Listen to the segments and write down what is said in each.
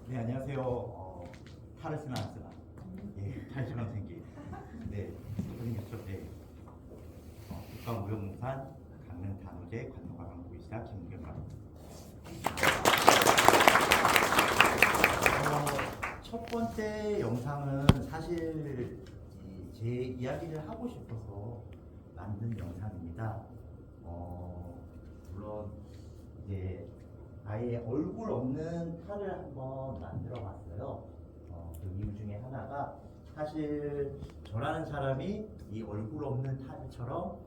네, 안녕하세요. 탈을 쓰나 안 쓰나? 예, 탈주병생기. 네, 선생님이었죠. 네. 국가무형문산 강릉 단오제 관노가강보이시다 김경갑입니다. 첫 번째 영상은 사실 제 이야기를 하고 싶어서 만든 영상입니다. 물론 이제 아예 얼굴 없는 탈을 한번 만들어 봤어요. 그 이유 중에 하나가 사실 저라는 사람이 이 얼굴 없는 탈처럼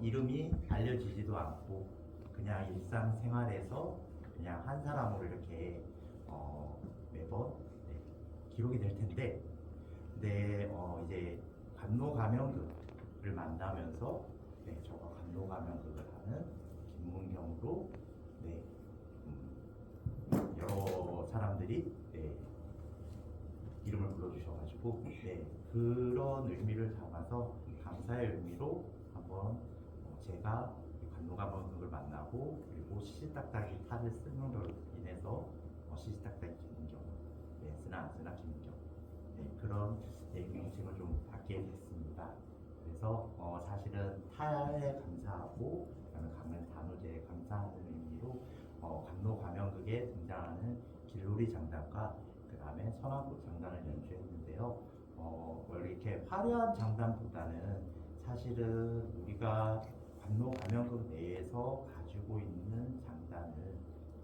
이름이 알려지지도 않고 그냥 일상생활에서 그냥 한 사람으로 이렇게 매번 기록이 될 텐데, 근데 이제 관노가명극을 만나면서 저가 관노가명극을 하는 김문경으로 여러 사람들이 이름을 불러주셔가지고 그런 의미를 담아서 감사의 의미로 한번 제가 관노가명극을 만나고 그리고 시시딱딱이 탈을 쓰는 걸로 인해서 시시딱딱이 김문경, 쓰나 안 쓰나 김문경, 그런 명칭을 좀 받게 됐습니다. 그래서 사실은 탈에 감사하고 그다음에 강릉 단오제에 감사하는 의미로 관노가명극에 등장하는 길놀이 장단과 그 다음에 선왕꽃 장단을 연주했는데요. 원래 이렇게 화려한 장단보다는 사실은 우리가 관노가명극 내에서 가지고 있는 장단을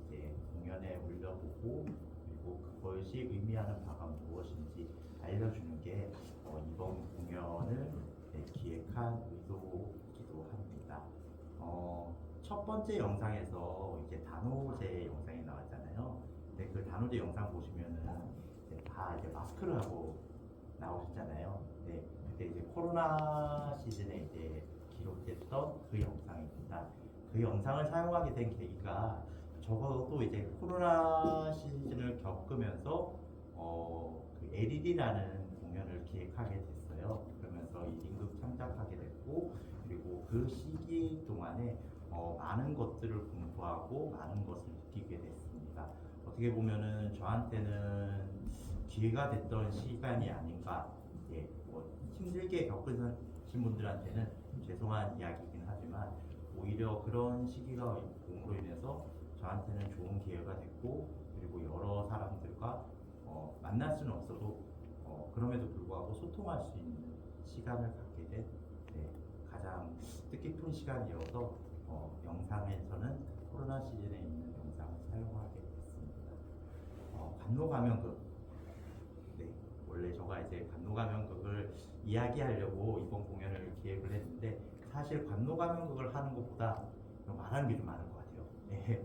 이제 공연에 올려보고 그리고 그것이 의미하는 바가 무엇인지 알려주는 게 이번 공연을 기획한 의도이기도 합니다. 첫 번째 영상에서 이제 단오제 영상이 나왔잖아요. 근데 그 단오제 영상 보시면은 다 이제 마스크를 하고 나오셨잖아요. 그때 이제 코로나 시즌에 이제 기록됐던 그 영상입니다. 그 영상을 사용하게 된 계기가 적어도 이제 코로나 시즌을 겪으면서 그 LED라는 공연을 기획하게 됐어요. 그러면서 이 임극 창작하게 됐고, 그리고 그 시기 동안에 많은 것들을 공부하고 많은 것을 느끼게 됐습니다. 어떻게 보면은 저한테는 기회가 됐던 시간이 아닌가. 예, 뭐 힘들게 겪으신 분들한테는 죄송한 이야기이긴 하지만 오히려 그런 시기가 옴으로 인해서 저한테는 좋은 기회가 됐고, 그리고 여러 사람들과 만날 수는 없어도 그럼에도 불구하고 소통할 수 있는 시간을 갖게 된 네, 가장 뜻깊은 시간이어서 영상에서는 코로나 시즌에 있는 영상을 사용하게 됐습니다. 관노가면극. 네, 원래 제가 이제 관노가면극을 이야기하려고 이번 공연을 기획을 했는데 사실 관노가면극을 하는 것보다 말하는 게 좀 많은 것 같아요. 네,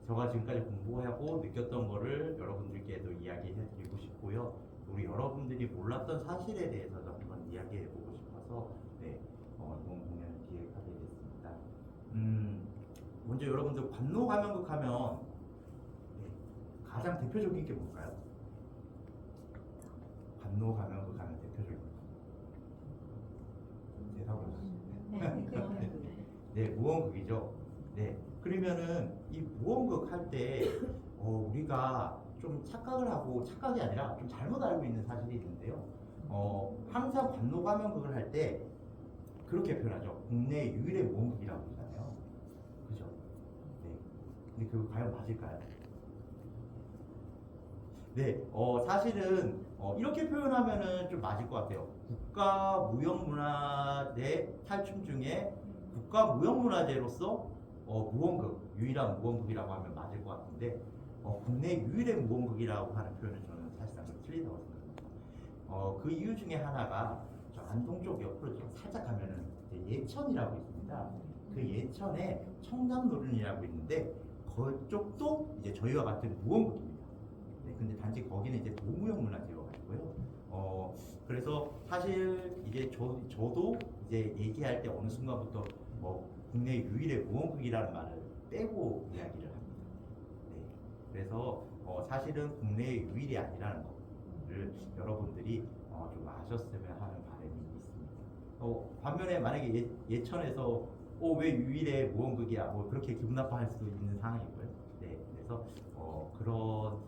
제가 지금까지 공부하고 느꼈던 거를 여러분들께도 이야기해드리고 싶고요. 우리 여러분들이 몰랐던 사실에 대해서도 한번 이야기해보고 싶어서 네, 이번 공연을 기획하게 됐습니다. 먼저 여러분들 관노가면극 하면 네, 가장 대표적인 게 뭘까요? 관노가면극 하면 대표적인 거. 대답을 하시죠. 네, 무언극이죠. 네, 그러면은 이 무언극 할 때 우리가 좀 착각을 하고 착각이 아니라 좀 잘못 알고 있는 사실이 있는데요. 항상 관노가면극을 할 때 그렇게 표현하죠. 국내 유일의 무언극이라고 그러잖아요. 그죠? 네. 근데 그거 과연 맞을까요? 네, 사실은 이렇게 표현하면은 좀 맞을 것 같아요. 국가무형문화재 탈춤 중에 국가무형문화재로서 무언극, 유일한 무언극이라고 하면 맞을 것 같은데 국내 유일의 무언극이라고 하는 표현은 저는 사실상 좀 틀리다고 생각합니다. 그 이유 중에 하나가 저 안동 쪽 옆으로 좀 살짝 가면은 예천이라고 있습니다. 그 예천에 청담노른이라고 있는데 그쪽도 이제 저희와 같은 무언극입니다. 네, 근데 단지 거기는 이제 도무형 문화재여가지고요. 그래서 사실 이제 저도 이제 얘기할 때 어느 순간부터 국내 유일의 무언극이라는 말을 빼고 이야기를 합니다. 네, 그래서 사실은 국내 유일이 아니라는 것을 여러분들이 좀 아셨으면 하는 바람이 있습니다. 반면에 만약에 예천에서 왜 유일의 무언극이야 뭐 그렇게 기분 나빠할 수도 있는 상황이고요. 네, 그래서 그런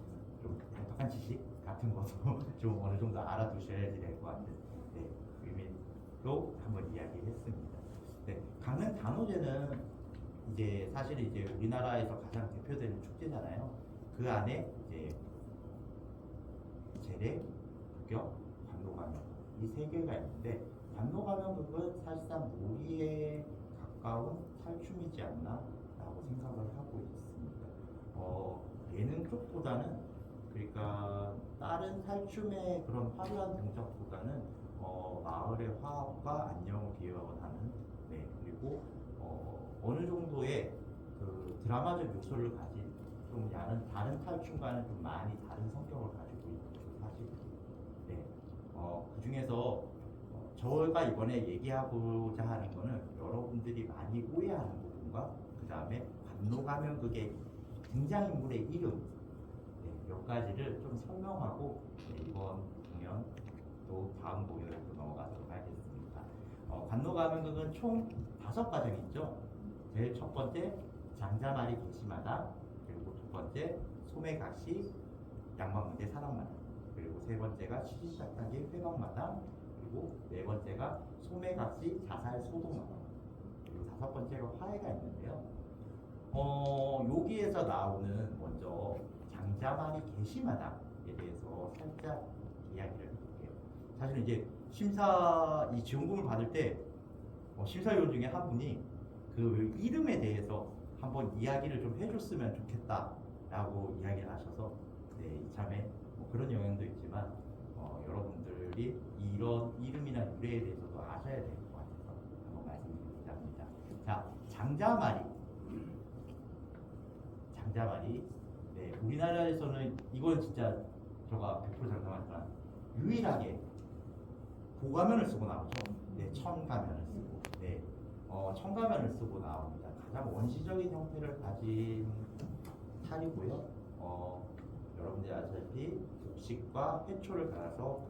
좀 답답한 지식 같은 것도 좀 어느 정도 알아두셔야지 될 것 같은 네, 의미로 한번 이야기했습니다. 네, 강릉 단오제는 이제 사실 이제 우리나라에서 가장 대표되는 축제잖아요. 그 안에 이제 제례, 국경, 관노가면 이 세 개가 있는데 관노가면극은 사실상 놀이에 가까운 탈춤이지 않나라고 생각을 하고 있습니다. 예능 쪽보다는 그러니까 다른 탈춤의 그런 화려한 동작보다는 마을의 화합과 안녕을 기원하는 네, 그리고 어느 정도의 그 드라마적 요소를 가진 좀 다른 탈춤과는 좀 많이 다른 성격을 가지고 있는 것이 사실입니다. 네, 그 중에서 저희가 이번에 얘기하고자 하는 거는 여러분들이 많이 오해하는 부분과 그 다음에 관노가면극의 등장인물의 이름 네, 몇 가지를 좀 설명하고 네, 이번 공연 또 다음 공연으로 넘어가도록 하겠습니다. 관노가면극은 총 5과정이 있죠. 제일 첫 번째 장자마리 개시마당, 그리고 두 번째 소매각시 양방문대 사랑마당, 그리고 세 번째가 시시작단계 회방마당, 그리고 네 번째가 소매각시 자살 소동마당, 그리고 다섯 번째가 화해가 있는데요. 여기에서 나오는 먼저 장자마리 개시마당에 대해서 살짝 이야기를 해볼게요. 사실 이제 이 지원금을 받을 때 심사위원 중에 한 분이 그 이름에 대해서 한번 이야기를 좀 해줬으면 좋겠다라고 이야기를 하셔서 네, 이참에 그런 영향도 있지만 여러분들이 이런 이름이나 유래에 대해서도 아셔야 될 것 같아서 한번 말씀드리고자 합니다. 자, 장자마리 네, 우리나라에서는 이건 진짜 제가 100% 장담하지만 유일하게 고가면을 쓰고 나오죠. 네, 천가면을 쓰고 네, 천가면을 쓰고 나옵니다. 가장 원시적인 형태를 가진 탈이고요. 여러분들이 아시다시피 곡식과 해초를 갈아서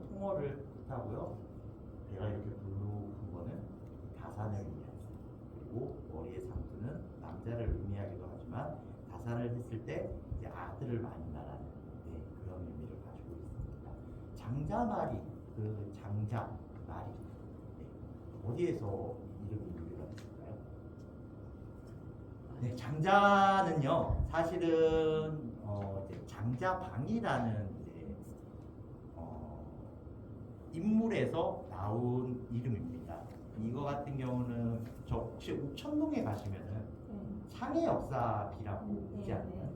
통어를 뜻하고요. 배가 이렇게 불룩한 거는 다산을 의미합니다. 그리고 머리의 상투는 남자를 의미하기도 하지만 다산을 했을 때 이제 아들을 많이 낳는 그런 의미를 가지고 있습니다. 장자말이 그 장자말이 어디에서 이름이 유래됐을까요? 네, 장자는요 사실은 이제 장자방이라는 이제 인물에서 나온 이름입니다. 이거 같은 경우는 저 혹시 옥천동에 가시면은 창의 역사비라고 있지 않나요?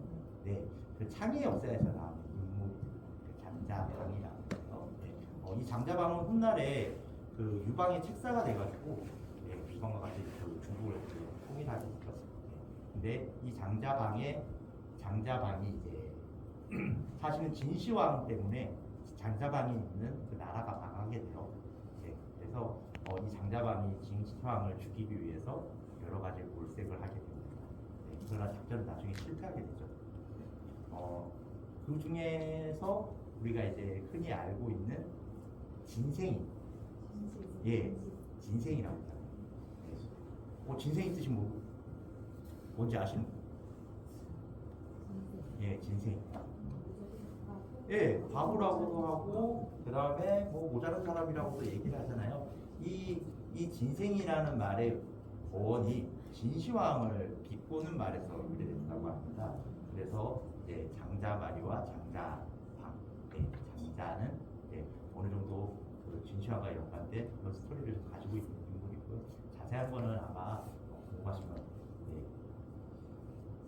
네, 그 창의 역사에서 나온 인물 그 장자방이라고 해요. 네. 이 장자방은 훗날에 그 유방의 책사가 돼가지고 유방과 같이 그 중국을 통일하게 됐었어요. 근데 이 장자방이 이제 사실은 진시황 때문에 장자방이 있는 그 나라가 망하게 돼요. 그래서 이 장자방이 진시황을 죽이기 위해서 여러 가지 몰색을 하게 됩니다. 그러나 작전은 나중에 실패하게 되죠. 그 중에서 우리가 이제 흔히 알고 있는 진생이, 진생이라고 하잖아요. 진생이 뜻이 뭔지 아시는 분? 진생. 바보라고도 하고 그 다음에 모자란 사람이라고도 얘기를 하잖아요. 이 진생이라는 말의 어원이 진시황을 비꼬는 말에서 유래됐다고 합니다. 그래서 이제 장자마리와 장자방, 장자는 어느 정도 그 진시황과 연관된 그런 스토리를 가지고 있는 인물이고요. 자세한 거는 아마 궁금하시면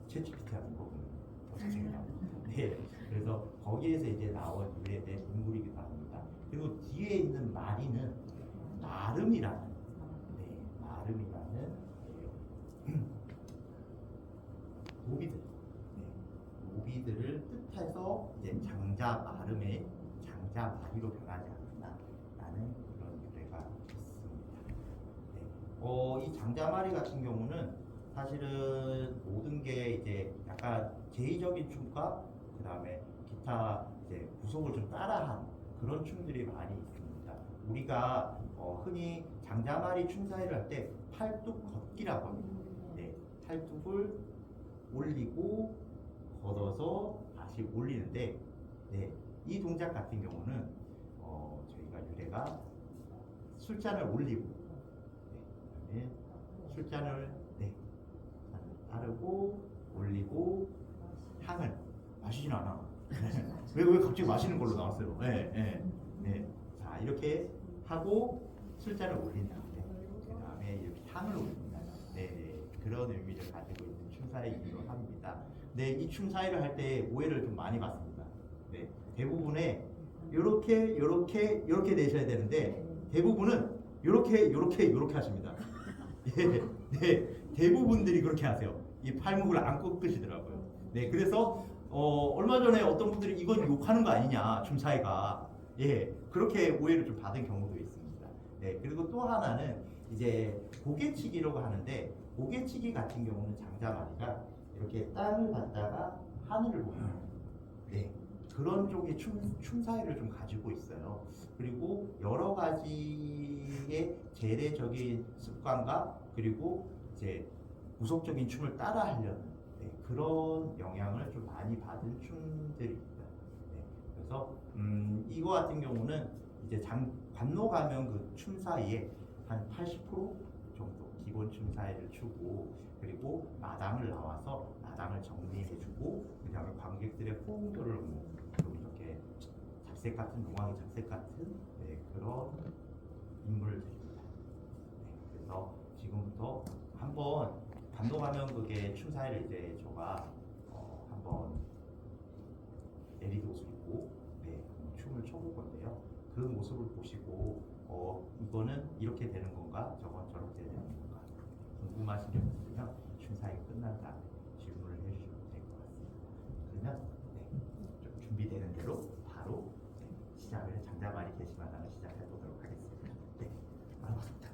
챗GPT하는 거 보면 더 자세히 나옵니다. 그래서 거기에서 이제 나온 유래된 인물이기도 합니다. 그리고 뒤에 있는 마리는 마름이라는 모비들을 뜻해서 이제 장자 마름의 장자 마리로 변하지 않았나라는 그런 유래가 있습니다. 이 장자 마리 같은 경우는 사실은 모든 게 이제 약간 제의적인 춤과 그 다음에 기타 이제 구속을 좀 따라한 그런 춤들이 많이 있습니다. 우리가 흔히 장자마리 춤사위를 할 때 팔뚝 걷기라고 합니다. 팔뚝을 올리고 걷어서 다시 올리는데, 이 동작 같은 경우는 저희가 유래가 술잔을 올리고, 그다음에 술잔을 따르고 올리고 향을 마시진 않아. 왜 갑자기 마시는 걸로 나왔어요? 자, 이렇게 하고 술잔을 올린 다음에 그 다음에 이렇게 향을 올린다. 그런 의미를 가지고 있는 춤사위이기도 합니다. 이 춤사위를 할 때 오해를 좀 많이 받습니다. 대부분에 이렇게 내셔야 되는데 대부분은 이렇게 하십니다. 대부분들이 그렇게 하세요. 이 팔목을 안 꺾으시더라고요. 그래서 얼마 전에 어떤 분들이 이건 욕하는 거 아니냐 춤사위가 그렇게 오해를 좀 받은 경우도 있습니다. 그리고 또 하나는 이제 고개치기라고 하는데 고개치기 같은 경우는 장자마리가 이렇게 땅을 갖다가 하늘을 보는 그런 쪽의 춤사위를 좀 가지고 있어요. 그리고 여러 가지의 재래적인 습관과 그리고 이제 구속적인 춤을 따라하려는 그런 영향을 좀 많이 받은 춤들입니다. 그래서 이거 같은 경우는 이제 관노 가면 그 춤 사이에 한 80% 정도 기본 춤 사이를 추고 그리고 마당을 나와서 마당을 정리해주고 그 다음에 관객들의 호응도를 좀 이렇게 잡색 같은 용왕의 잡색 같은 그런 인물들입니다. 그래서 지금부터 한번 관노 가면 그게 춤 사이를 이제 저가 한번 내리옷을 입고 춤을 춰볼 건데요. 그 모습을 보시고 이거는 이렇게 되는 건가 저건 저렇게 되는 건가 궁금하신 점 있으면 춤사위 끝난 다음에 질문을 해주시면 될 것 같습니다. 그러면 좀 준비되는 대로 바로 시작을 장자마리 게시마당을 시작해 보도록 하겠습니다. 반갑습니다.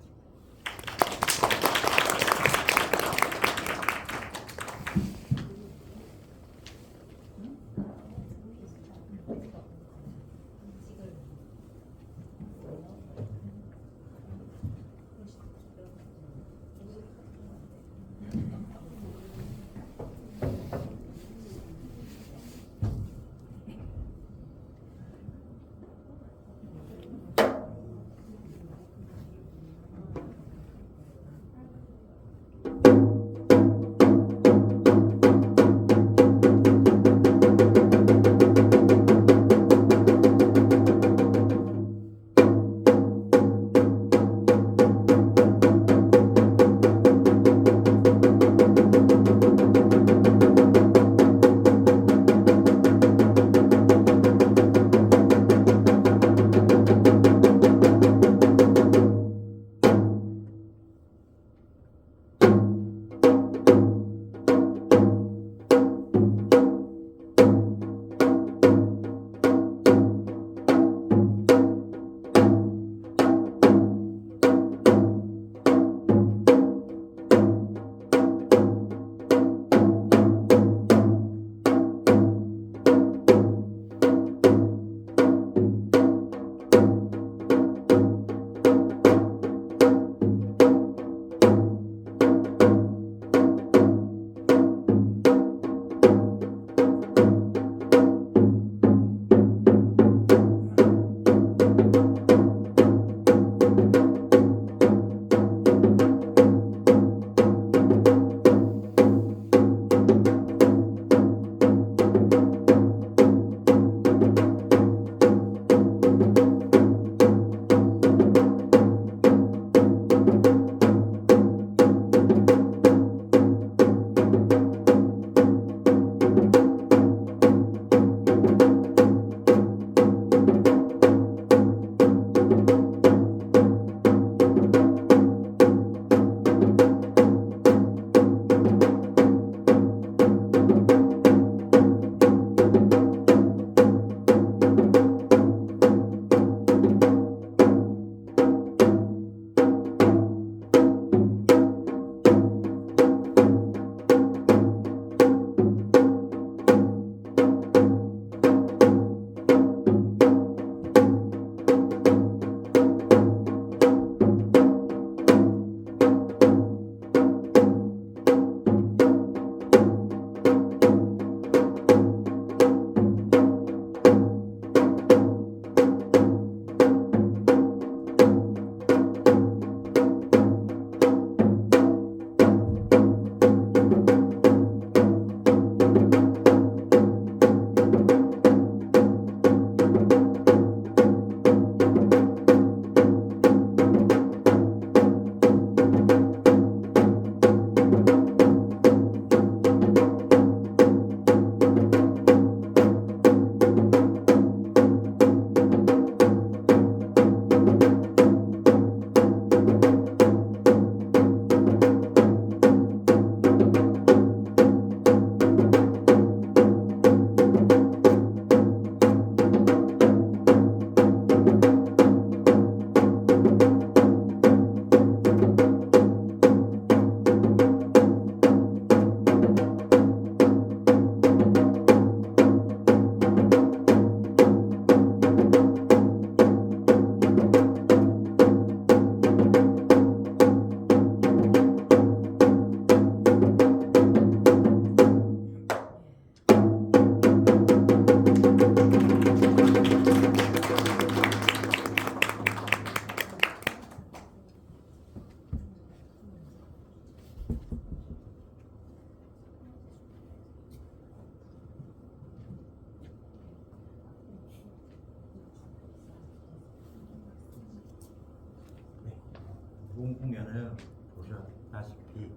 일단은 보셨다시피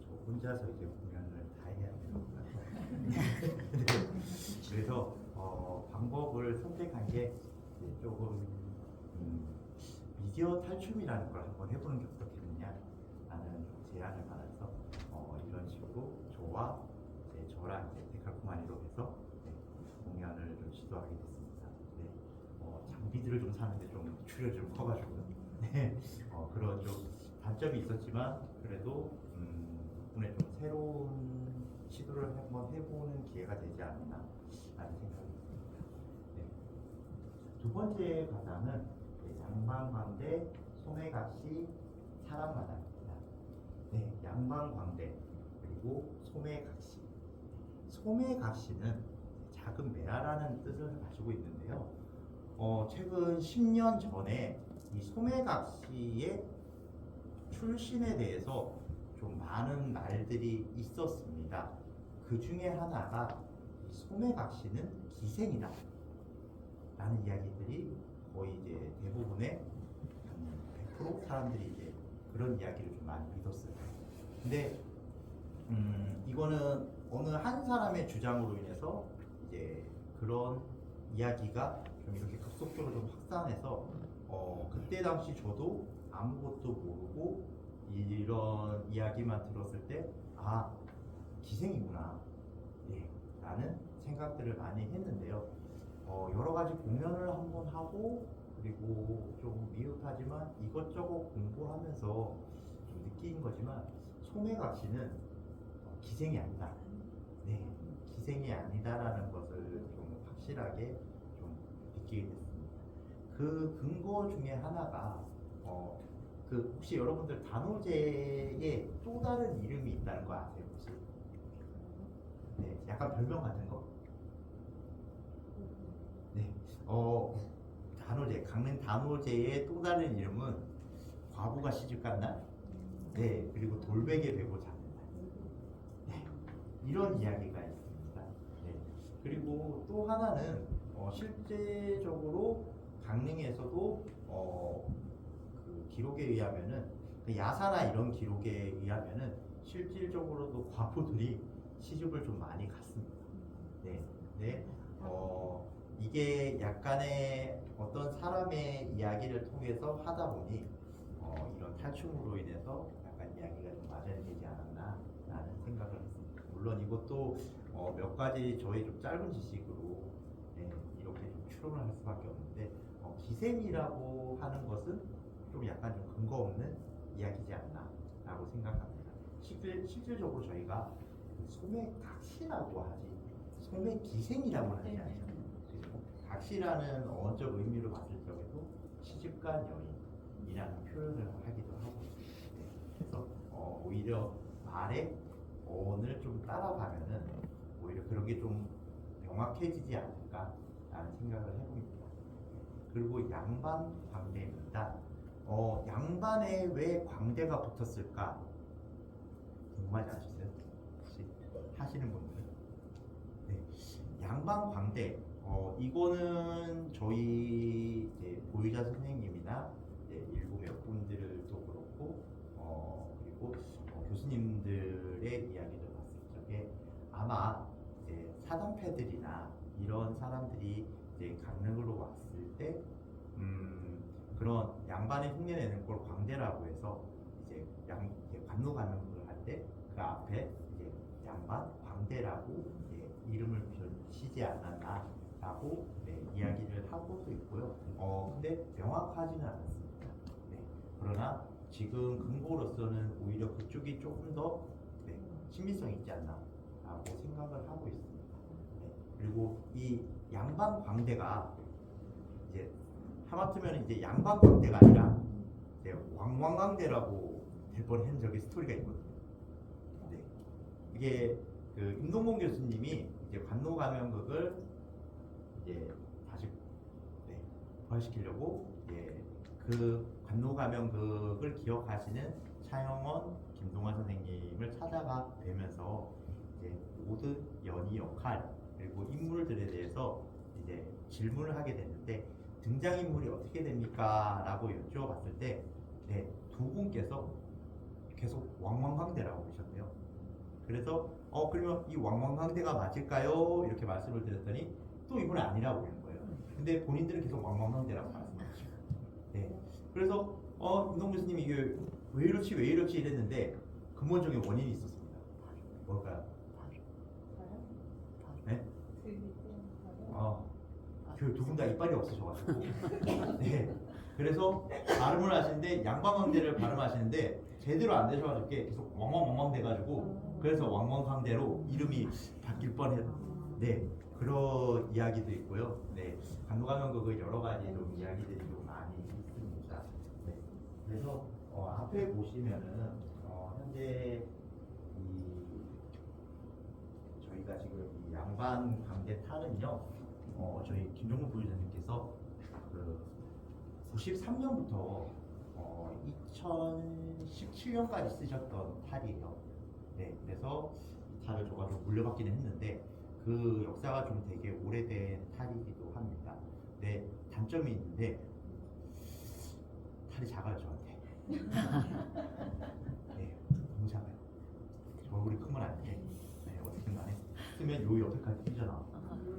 저 혼자서 이제 공연을 다 해야 되는 거라서 그래서 방법을 선택한 게 이제 조금 미디어 탈춤이라는 걸 한번 해보는 게 어떻겠느냐라는 제안을 받아서 이런 식으로 저와 이제 저랑 이제 데칼코마니로 해서 공연을 좀 시도하게 됐습니다. 네. 장비들을 좀 사는데 좀 출혈이 좀 커가지고 그런 좀 단점이 있었지만 그래도 덕분에 좀 새로운 시도를 한번 해보는 기회가 되지 않았나 라는 생각이 듭니다. 네. 두 번째 가사는 양방광대 소매각시 사랑마당입니다. 네, 양방광대 그리고 소매각시. 소매각시는 작은 매화라는 뜻을 가지고 있는데요. 최근 10년 전에 이 소매각시의 출신에 대해서 좀 많은 말들이 있었습니다. 그 중에 하나가 소매각시는 기생이다 라는 이야기들이 거의 이제 대부분의 100% 사람들이 이제 그런 이야기를 좀 많이 믿었어요. 근데 이거는 어느 한 사람의 주장으로 인해서 이제 그런 이야기가 좀 이렇게 급속도로 좀 확산해서 그때 당시 저도 아무것도 모르고 이런 이야기만 들었을 때 기생이구나 라는 생각들을 많이 했는데요. 여러 가지 공연을 한번 하고 그리고 좀 미흡하지만 이것저것 공부하면서 좀 느낀 거지만 소매각시는 기생이 아니다. 기생이 아니다라는 것을 좀 확실하게 좀 느끼게 됐습니다. 그 근거 중에 하나가 혹시 여러분들 단오제에 또 다른 이름이 있다는 거 아세요 혹시? 네, 약간 별명 같은 거? 네, 단오제, 강릉 단오제의 또 다른 이름은 과부가 시집간 날, 네, 그리고 돌베개 베고 자는 날, 네, 이런 이야기가 있습니다. 네, 그리고 또 하나는 실제적으로 강릉에서도 그 기록에 의하면은 그 야사나 이런 기록에 의하면은 실질적으로도 과부들이 시집을 좀 많이 갔습니다. 네, 네. 이게 약간의 어떤 사람의 이야기를 통해서 하다 보니 이런 탈춤으로 인해서 약간 이야기가 좀 맞아되지 않았나 라는 생각을 했습니다. 물론 이것도 몇 가지 저희 좀 짧은 지식으로 이렇게 좀 추론을 할 수밖에 없는데 기생이라고 하는 것은 좀 약간 좀 근거 없는 이야기지 않나 라고 생각합니다. 실질적으로 저희가 소매각시라고 하지 소매기생이라고 하지 않잖아요. 각시라는 어원적 의미로 봤을 적에도 시집간 여인이라는 표현을 하기도 하고 있습니다. 그래서 오히려 말의 어원을 좀 따라가면은 오히려 그런 게 좀 명확해지지 않을까라는 생각을 해봅니다. 그리고 양반 광대입니다. 양반에 왜 광대가 붙었을까 궁금하지 않으셨어요? 혹시 하시는 분들은? 네, 양반 광대. 이거는 저희 이제 보유자 선생님이나 일부 몇 분들도 그렇고 그리고 교수님들의 이야기를 봤을 적에 아마 이제 사당패들이나 이런 사람들이 이제 강릉으로 왔을 때 그런 양반의 흉내내는 걸 광대라고 해서 이제 관노 가면을 할 때 그 앞에 이제 양반 광대라고 이름을 붙이지 않았나라고 이야기를 하고도 있고요. 근데 명확하지는 않았습니다. 그러나 지금 근거로서는 오히려 그쪽이 조금 더 친밀성이 있지 않나라고 생각을 하고 있습니다. 그리고 이 양반 광대가 이제 하마터면 이제 양반 광대가 아니라 왕왕광대라고 될 뻔한 적이 스토리가 있거든요. 이게 그 임동봉 교수님이 이제 관노가면극을 이제 다시 부활시키려고 그 관노가면극을 기억하시는 차영원, 김동완 선생님을 찾아가 뵈면서 이제 모든 연희 역할 그리고 인물들에 대해서 이제 질문을 하게 됐는데 등장인물이 어떻게 됩니까? 라고 여쭤봤을 때 두 분께서 계속 왕왕강대라고 그러셨대요. 그래서 그러면 이 왕왕강대가 맞을까요? 이렇게 말씀을 드렸더니 또 이번에 아니라고 그러는 거예요. 근데 본인들은 계속 왕왕강대라고 말씀하시고. 네. 그래서 윤동 교수님이 이게 왜 이렇지 이랬는데 근본적인 원인이 있었습니다. 뭘까요? 네? 두 분 다 이빨이 없으셔가지고. 네. 그래서 발음을 하시는데 양방강대를 발음하시는데 제대로 안 되셔가지고 계속 왕왕왕왕 돼가지고 그래서 왕왕강대로 이름이 바뀔 뻔했. 네. 그런 이야기도 있고요. 네. 간호감염극의 여러 가지 좀 이야기들이 좀 많이 있습니다. 네. 그래서 앞에 보시면은 현재 저희가 지금 이 양반 강대 탈은요. 저희 김종국 부위원님께서 그 93년부터 2017년까지 쓰셨던 탈이에요. 네, 그래서 이 탈을 저가 좀 물려받기는 했는데 그 역사가 좀 되게 오래된 탈이기도 합니다. 네, 단점이 있는데 탈이 작아요 저한테. 네, 너무 작아요. 저 얼굴이 큰 건 아닌데 네, 어떻게 간에 쓰면 요 옆에까지 뛰잖아.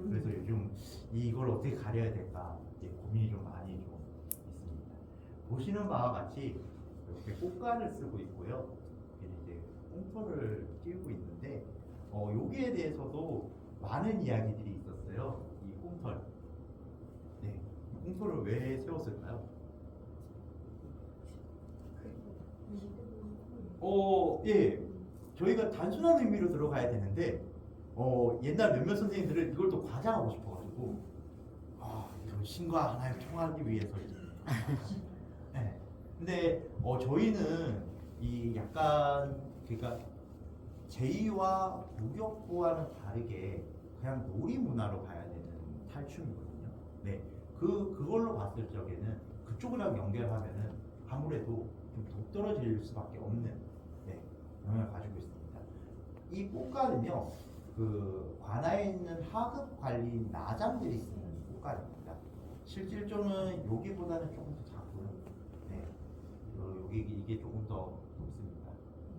그래서 요즘 이걸 어떻게 가려야 될까 고민이 좀 많이 좀 있습니다. 보시는 바와 같이 이렇게 꽃가를 쓰고 있고요. 이제 꽁토를 띄우고 있는데 여기에 대해서도 많은 이야기들이 있었어요. 이 꽁털. 네, 꽁토를 왜 세웠을까요? 예, 저희가 단순한 의미로 들어가야 되는데 옛날 몇몇 선생님들은 이걸 또 과장하고 싶어가지고 이런 신과 하나를 통하기 위해서 이제. 네. 근데 저희는 이 약간 그러니까 제의와 무격보와는 다르게 그냥 놀이 문화로 봐야 되는 탈춤이거든요. 네, 그걸로 봤을 적에는 그쪽이랑 연결하면은 아무래도 좀 동떨어질 수밖에 없는 영향을 가지고 있습니다. 이 꽃가는요, 그 관아에 있는 하급 관리인 나장들이 쓰는 꽃가입니다. 실질적으로는 여기보다는 조금 더 작고요. 네, 이게 조금 더 높습니다.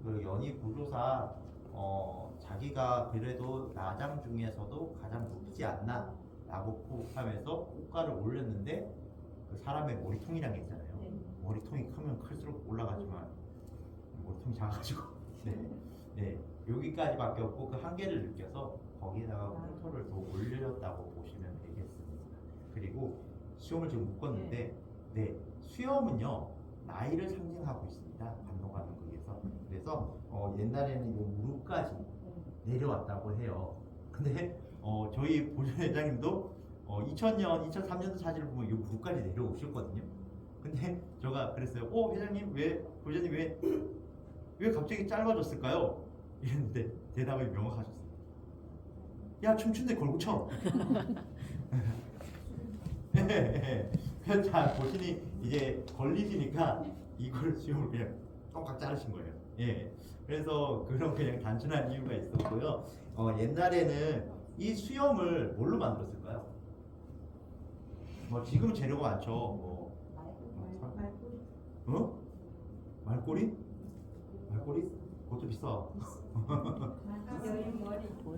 그 연희 구조사 자기가 그래도 나장 중에서도 가장 높지 않나라고 포함해서 꽃가를 올렸는데 그 사람의 머리통이란 게 있잖아요. 머리통이 크면 클수록 올라가지만 머리통이 작아가지고 네, 여기까지밖에 없고 그 한계를 느껴서 거기다가 꽁토를 더 올렸다고 보시면 되겠습니다. 그리고 수염을 지금 묶었는데 수염은요 나이를 상징하고 있습니다. 간호가는극에서. 그래서 옛날에는 이 무릎까지 내려왔다고 해요. 근데 저희 보존회장님도 2000년, 2003년도 사진을 보면 이 무릎까지 내려오셨거든요. 근데 제가 그랬어요. 회장님 보존님 왜 갑자기 짧아졌을까요? 이랬는데 대답이 명확하셨어요. 야, 춤춘데 걸고 쳐. 그래서 자 보시니 이제 걸리시니까 이걸 수염을 그냥 똥깍 자르신 거예요. 예. 그래서 그런 그냥 단순한 이유가 있었고요. 옛날에는 이 수염을 뭘로 만들었을까요? 지금 재료가 많죠. 말꼬리? 말꼬리? 그것도 비싸.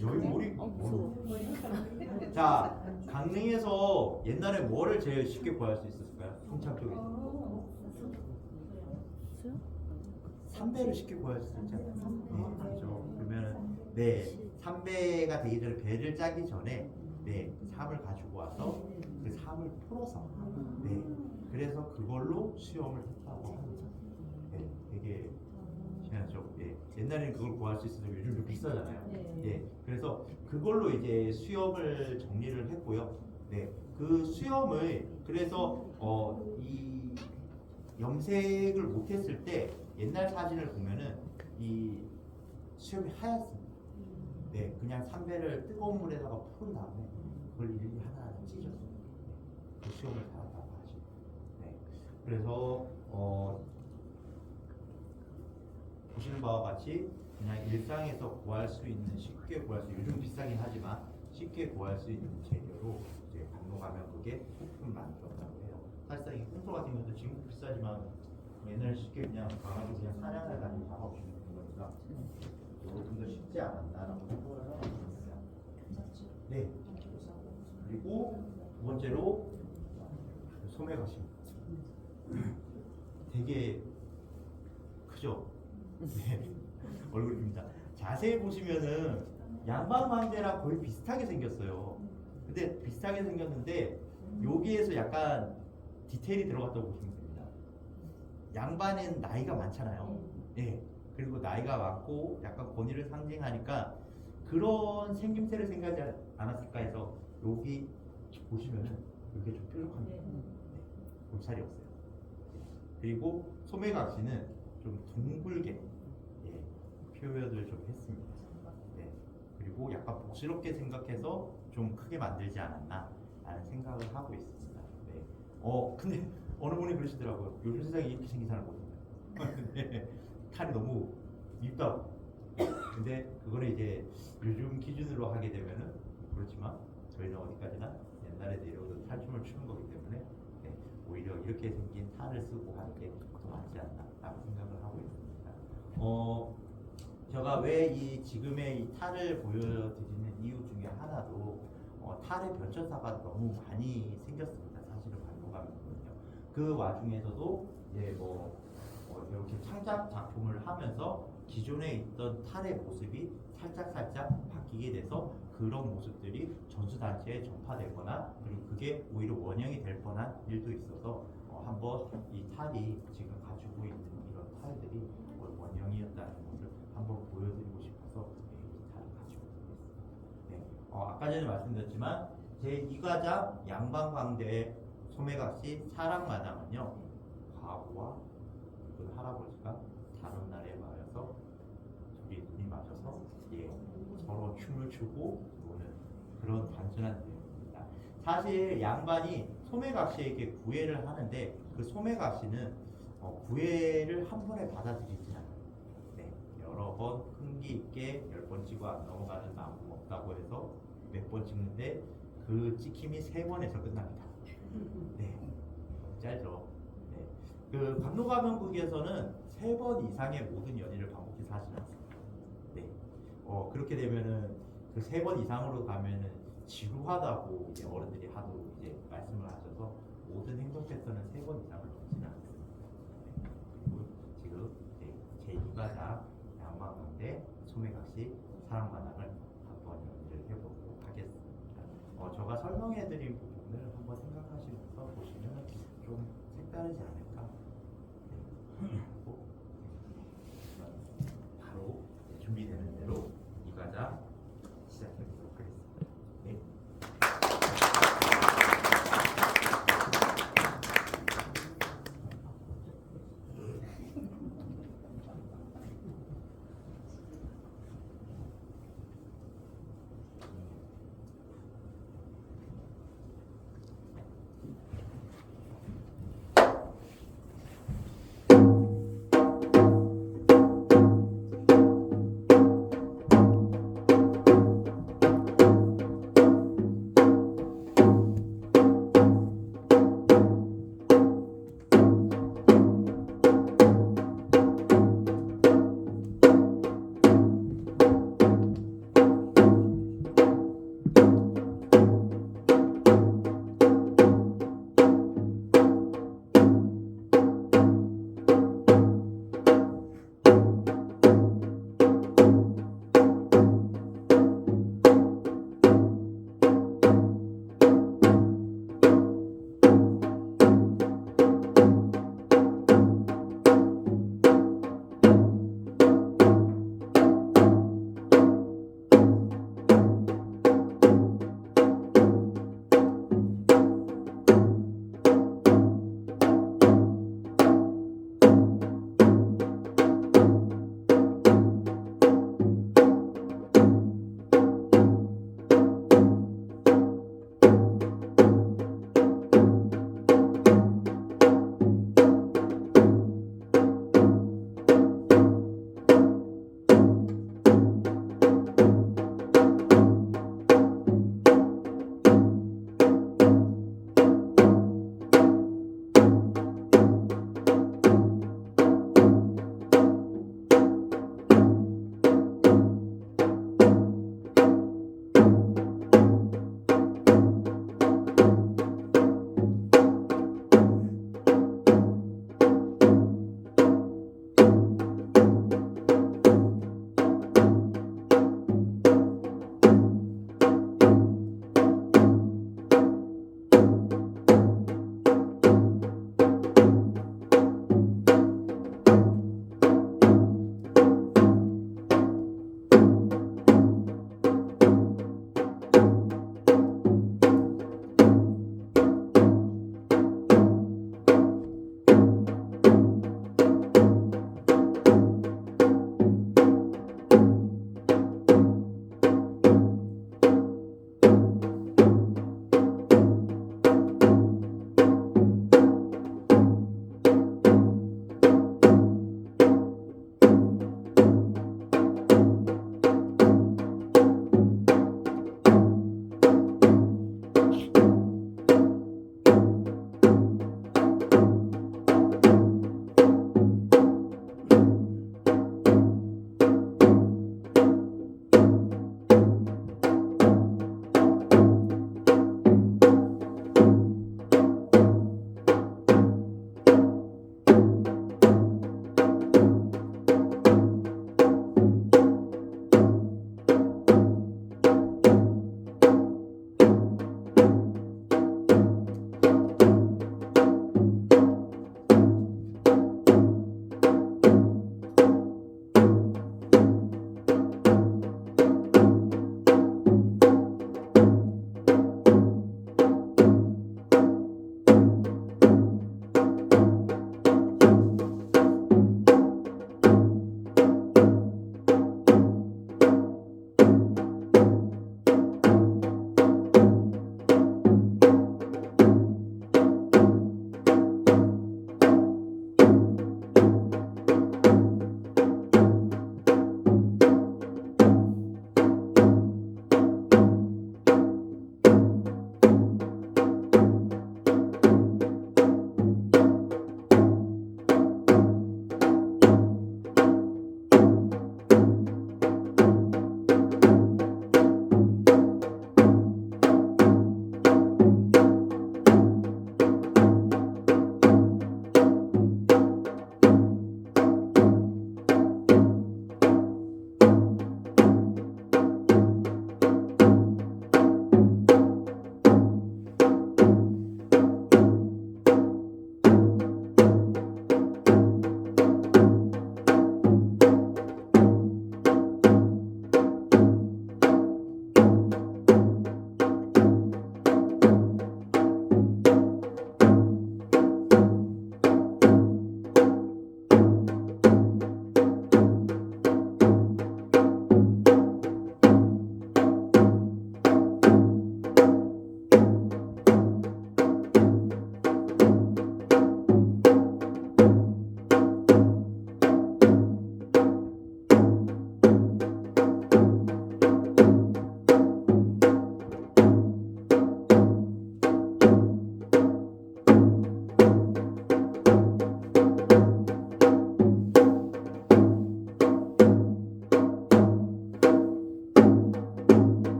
여인머리? 자, 강릉에서 옛날에 뭐를 제일 쉽게 구할 수 있었을까요? 평창 쪽에서. 삼배를 쉽게 구할 수 있잖아요. 네, 그렇죠. 그러면 삼배가 되기 전에 배를 짜기 전에 삼을 가지고 와서 그 삼을 풀어서 그래서 그걸로 수염을 했다고 합니다. 되게 희한하죠. 옛날에는 그걸 구할 수 있어서 요즘 좀 비싸잖아요. 그래서 그걸로 이제 수염을 정리를 했고요. 그 수염을 그래서 이 염색을 못했을 때 옛날 사진을 보면은 이 수염이 하얗습니다. 그냥 삼배를 뜨거운 물에다가 푼 다음에 그걸 일일이 하나하나 찢었습니다. 그 수염을 달았다고 하죠. 그래서 보시는 바와 같이 그냥 일상에서 구할 수 있는 쉽게 구할 수 요즘 비싸긴 하지만 쉽게 구할 수 있는 재료로 이제 간호가면극에 소품을 만들었다고 해요. 사실상 이 꽁토 같은 경우도 지금 비싸지만 얘는 쉽게 그냥 가가지고 그냥 사냥을 가지고 잡아주시면 되는 거니까 이거 좀 더 쉽지 않았나라고 생각을 하고 있습니다. 네. 그리고 두 번째로 소매가심. 되게 크죠? 네. 얼굴입니다. 자세히 보시면은 양반 왕제랑 거의 비슷하게 생겼어요. 근데 비슷하게 생겼는데 여기에서 약간 디테일이 들어갔다고 보시면 됩니다. 양반은 나이가 많잖아요. 예. 그리고 나이가 많고 약간 권위를 상징하니까 그런 생김새를 생각하지 않았을까 해서 여기 보시면은 이게 좀 뾰족합니다. 네. 골살이 없어요. 그리고 소매각시는 좀 둥글게 표현을 좀 했습니다. 네. 그리고 약간 복스럽게 생각해서 좀 크게 만들지 않았나 라는 생각을 하고 있습니다. 네. 근데 어느 분이 그러시더라고요. 요즘 세상에 이렇게 생긴 사람 못 봤는데 칼이 너무 밉다고. 근데 그거는 이제 요즘 기준으로 하게 되면은 그렇지만 저희는 어디까지나 옛날에 내려오던 탈춤을 추는 거기 때문에 네. 오히려 이렇게 생긴 탈을 쓰고 하는 게 더 맞지 않나 라고 생각을 하고 있습니다. 제가 왜 이 지금의 이 탈을 보여드리는 이유 중에 하나도 탈의 변천사가 너무 많이 생겼습니다. 사실은 반도가면은요. 그 와중에서도 이제 이렇게 창작 작품을 하면서 기존에 있던 탈의 모습이 살짝 바뀌게 돼서 그런 모습들이 전수단체에 전파되거나 그리고 그게 오히려 원형이 될 뻔한 일도 있어서 한번 이 탈이 지금 가지고 있는 이런 탈들이 원형이었다는 것을 한번 보여드리고 싶어서 이 탈을 가지고 있습니다. 네. 아까 전에 말씀드렸지만 제2과장 양반광대의 소매각시 사랑마당은요 과부와 그 할아버지가 다른 나라에 와서 둘이 눈이 맞아서 서로 춤을 추고 노는 그런 단순한 내용입니다. 사실 양반이 소매각시에게 구애를 하는데 그 소매각시는 구애를 한 번에 받아들이진 않아요. 네, 여러 번 끈기 있게 10번 찍고 안 넘어가는 나무 없다고 해서 몇 번 찍는데 그 찍힘이 3번에서 끝납니다. 네, 짧죠. 네. 그 감로가면국에서는 3번 이상의 모든 연희를 반복해서 하시지 않습니다. 네. 그렇게 되면은 그 3번 이상으로 가면은 지루하다고 이제 어른들이 하도 이제 말씀을 하셔서 모든 행동 패턴은 3번 이상을 넘지는 않습니다. 네. 그리고 지금 제2과장 양반광대 소매각시 사랑마당을 한번 연희를 해보도록 하겠습니다. 제가 설명해드린 부분을 한번 생각하시면서 보시면 좀 색다르지 않을까. 네. 그리고 바로 준비되는 대로 이 과장 시작해보도록 하겠습니다. 네.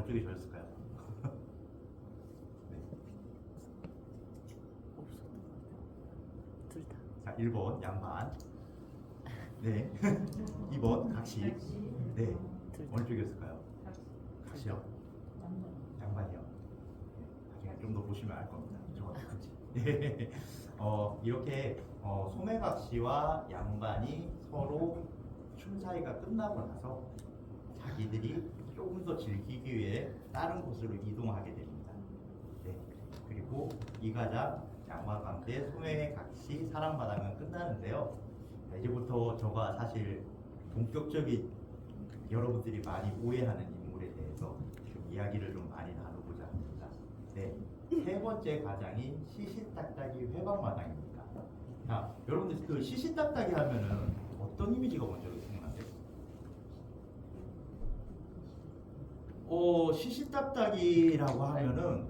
어느 쪽이 좋았을까요? 네. 둘 다. 자, 1번 양반. 네. 2번 각시. 네. 둘 다. 어느 쪽이었을까요? 각시요. 양반이요. 나중에 좀 더 보시면 알 겁니다. 저거 누구지? 네. 이렇게 소매각시와 양반이 서로 춤 사이가 끝나고 나서 자기들이 조금 더 즐기기 위해 다른 곳으로 이동하게 됩니다. 네. 그리고 이가장 양반강대 소매각시 사랑바닥은 끝나는데요. 자, 이제부터 저가 사실 본격적인 여러분들이 많이 오해하는 인물에 대해서 좀 이야기를 좀 많이 나누고자 합니다. 네. 세 번째 과장인 시시딱딱이 회방마당입니다. 자, 여러분들 그 시시딱딱이 하면은 어떤 이미지가 먼저 생각나세요? 시시딱딱이라고 하면은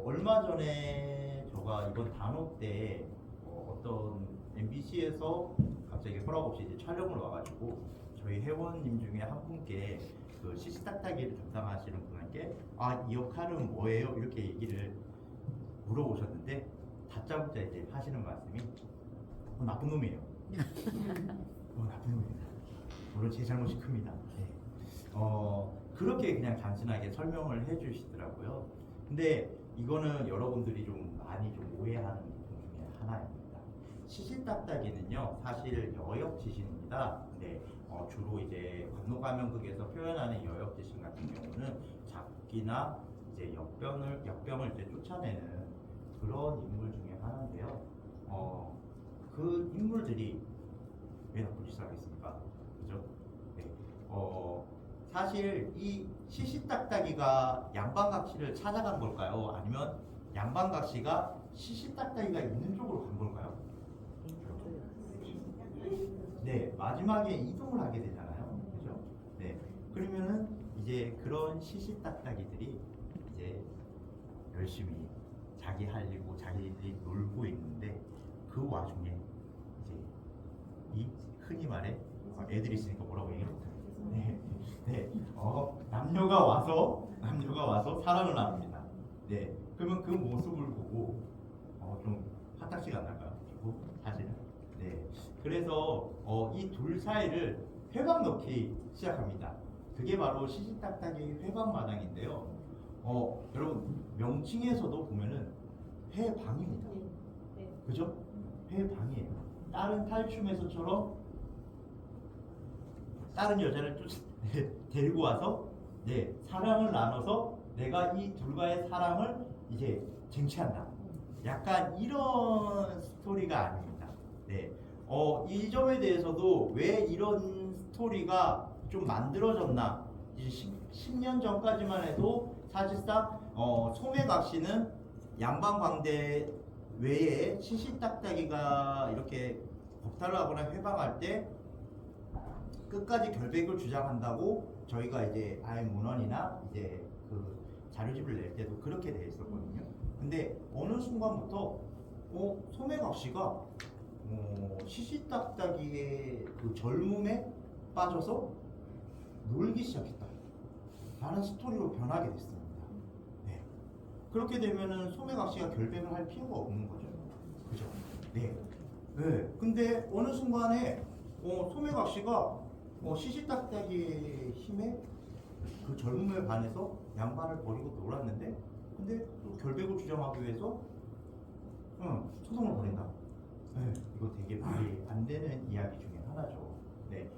얼마 전에 제가 이번 단오 때 어떤 MBC에서 갑자기 허락 없이 이제 촬영을 와가지고 저희 회원님 중에 한 분께 그 시시딱딱이를 담당하시는 분께 이 역할은 뭐예요? 이렇게 얘기를 물어보셨는데 다짜고짜 이제 하시는 말씀이 나쁜 놈이에요. 나쁜 놈입니다. 물론 제 잘못이 큽니다. 네. 그렇게 그냥 단순하게 설명을 해주시더라고요. 근데 이거는 여러분들이 좀 많이 좀 오해하는 부분 중에 하나입니다. 시시딱딱이는요 사실 여역지신입니다. 네. 주로 이제 관노가면극에서 표현하는 여역지신 같은 경우는 잡기나 이제 역병을 이제 쫓아내는 그런 인물 중에 하나인데요. 그 인물들이 왜 나쁜 짓을 하겠습니까? 그죠? 네. 사실 이 시시딱딱이가 양반각시를 찾아간 걸까요? 아니면 양반각시가 시시딱딱이가 있는 쪽으로 간 걸까요? 네, 마지막에 이동을 하게 되잖아요. 그죠? 네. 그러면은 이제 그런 시시딱딱이들이 이제 열심히 자기 할 일고 자기들이 놀고 있는데 그 와중에 이제 이 흔히 말해 애들이 있으니까 뭐라고 얘기해? 네, 네, 남녀가 와서 사랑을 나눕니다. 네, 그러면 그 모습을 보고 좀 화딱지가 안 날까요? 사실은. 네, 그래서 이 둘 사이를 회방 넣기 시작합니다. 그게 바로 시시딱딱의 회방마당인데요. 여러분 명칭에서도 보면은 회방입니다. 그죠? 회방이에요. 다른 탈춤에서처럼 다른 여자를 데리고 와서 사랑을 나눠서 내가 이 둘과의 사랑을 이제 쟁취한다. 약간 이런 스토리가 아닙니다. 네. 이 점에 대해서도 왜 이런 스토리가 좀 만들어졌나? 이제 10년 전까지만 해도 사실상 소매각시는 양반광대 외에 시시딱딱이가 이렇게 법탈을 하거나 회방할 때 끝까지 결백을 주장한다고 저희가 이제 아이문헌이나 이제 그 자료집을 낼 때도 그렇게 돼 있었거든요. 근데 어느 순간부터 소매각시가 시시딱딱이의 그 젊음에 빠져서 놀기 시작했다 라는 스토리로 변하게 됐습니다. 네. 그렇게 되면은 소매각시가 결백을 할 필요가 없는 거죠. 그죠? 네. 네. 근데 어느 순간에 소매각시가 시시딱딱이의 힘에 그 젊음에 반해서 양반을 버리고 놀았는데 근데 또 결백을 주장하기 위해서 소송을 벌인다. 네. 이거 되게 말이 안 되는 이야기 중에 하나죠. 네.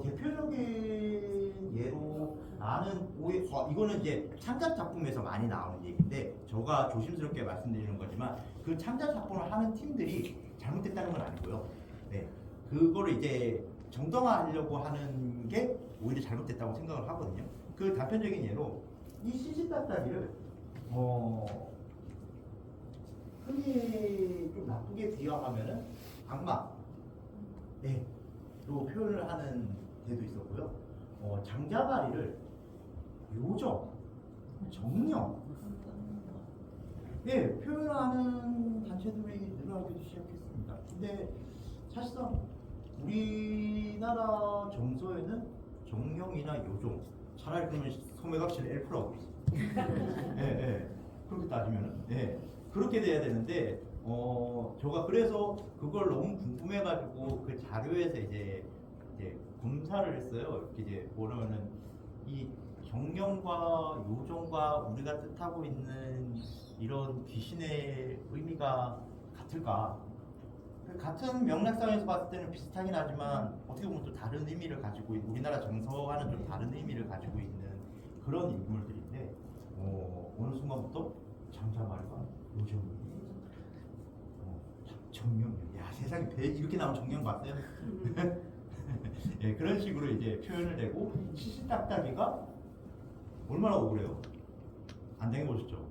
대표적인 예로 나는 오해, 이거는 이제 창작 작품에서 많이 나오는 얘기인데 제가 조심스럽게 말씀드리는 거지만 그 창작 작품을 하는 팀들이 잘못됐다는 건 아니고요. 네, 그거를 이제 정당화하려고 하는 게 오히려 잘못됐다고 생각을 하거든요. 그 단편적인 예로 이 시시딱딱이를 흔히 좀 나쁘게 비유하면은 악마, 네, 로 표현을 하는 데도 있었고요. 장자가리를 요정, 정령, 네, 표현하는 단체들이 늘어나기 시작했습니다. 근데 사실상 우리나라 정서에는 정령이나 요정, 차라리 그러면 소매각시는 L프라고 있어. 예, 예. 그렇게 따지면은, 예. 그렇게 돼야 되는데, 제가 그래서 그걸 너무 궁금해가지고 그 자료에서 이제 검사를 했어요. 이제 뭐냐면은 이 정령과 요정과 우리가 뜻하고 있는 이런 귀신의 의미가 같을까? 같은 명락상에서 봤을 때는 비슷하긴 하지만 어떻게 보면 또 다른 의미를 가지고 있는, 우리나라 정서와는 좀 다른 의미를 가지고 있는 그런 인물들인데 어느 순간부터 장자말과 요정이 정령, 야 세상에 배 이렇게 나온 정령 봤어요? 예, 그런 식으로 이제 표현을 내고 시시딱딱이가 얼마나 억울해요? 안 당해보셨죠?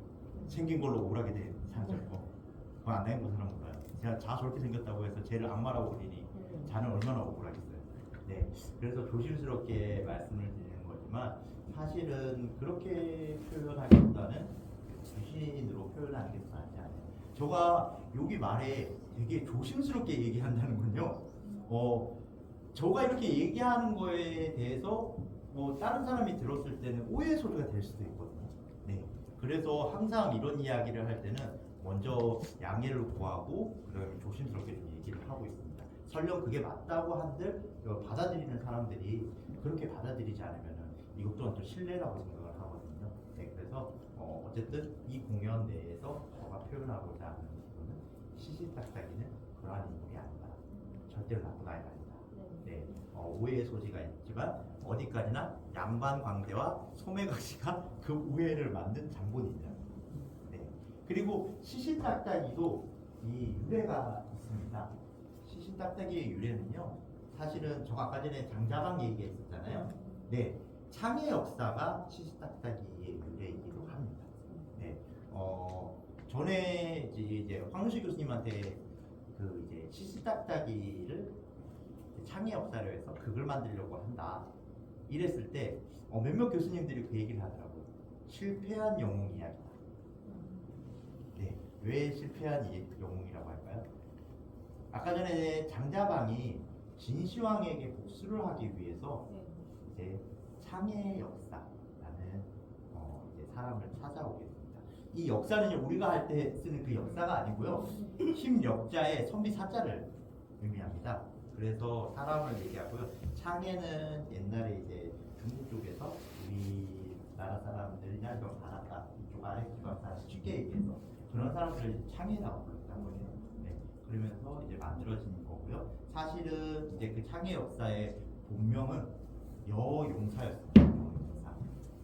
생긴 걸로 억울하게 된 사람들 그거 안 당해본 사람 몰라요. 제가 자 저렇게 생겼다고 해서 쟤를 악마라고 부리니 자는 얼마나 억울하겠어요. 네, 그래서 조심스럽게 말씀을 드리는 거지만 사실은 그렇게 표현하기보다는 귀신으로 표현하는 게 더 낫지 않아요. 제가 여기 말에 되게 조심스럽게 얘기한다는 건요. 저가 이렇게 얘기하는 거에 대해서 다른 사람이 들었을 때는 오해 소지가 될 수도 있거든요. 네, 그래서 항상 이런 이야기를 할 때는 먼저 양해를 구하고 그다음에 조심스럽게 좀 얘기를 하고 있습니다. 설령 그게 맞다고 한들 받아들이는 사람들이 그렇게 받아들이지 않으면은 이것 또한 또 신뢰라고 생각을 하거든요. 네, 그래서 어쨌든 이 공연 내에서 제가 표현하고자 하는 부분은 시시딱딱이는 그러한 인물이 아니다. 절대로 나쁜 아이가 아니다. 네, 오해의 소지가 있지만 어디까지나 양반광대와 소매각시가 그 오해를 만든 장본인이다. 네, 그리고 시시딱딱이도 이 유래가 있습니다. 시시딱딱이의 유래는요, 사실은 저 아까 전에 장자방 얘기했었잖아요. 네, 창의 역사가 시시딱딱이의 유래이기도 합니다. 네, 전에 이제 황우식 교수님한테 그 이제 시시딱딱이를 창의 역사로 해서 극을 만들려고 한다 이랬을 때 몇몇 교수님들이 그 얘기를 하더라고요. 실패한 영웅 이야기다. 네, 왜 실패한 영웅이라고 할까요? 아까 전에 장자방이 진시황에게 복수를 하기 위해서 이제 창의 역사라는 이제 사람을 찾아오게 됩니다. 이 역사는요, 우리가 할 때 쓰는 그 역사가 아니고요, 힘 역자의 선비 사자를 의미합니다. 그래서 사람을 얘기하고요. 창에는 옛날에 이제 중국 쪽에서 우리나라 사람들이나 좀 바닷가 이쪽 아래 지방사 쉽게 얘기해서 그런 사람들을 창에라고 불렀다고 해요. 네, 그러면서 이제 만들어진 거고요. 사실은 이제 그 창의 역사의 본명은 여용사였습니다. 여용사.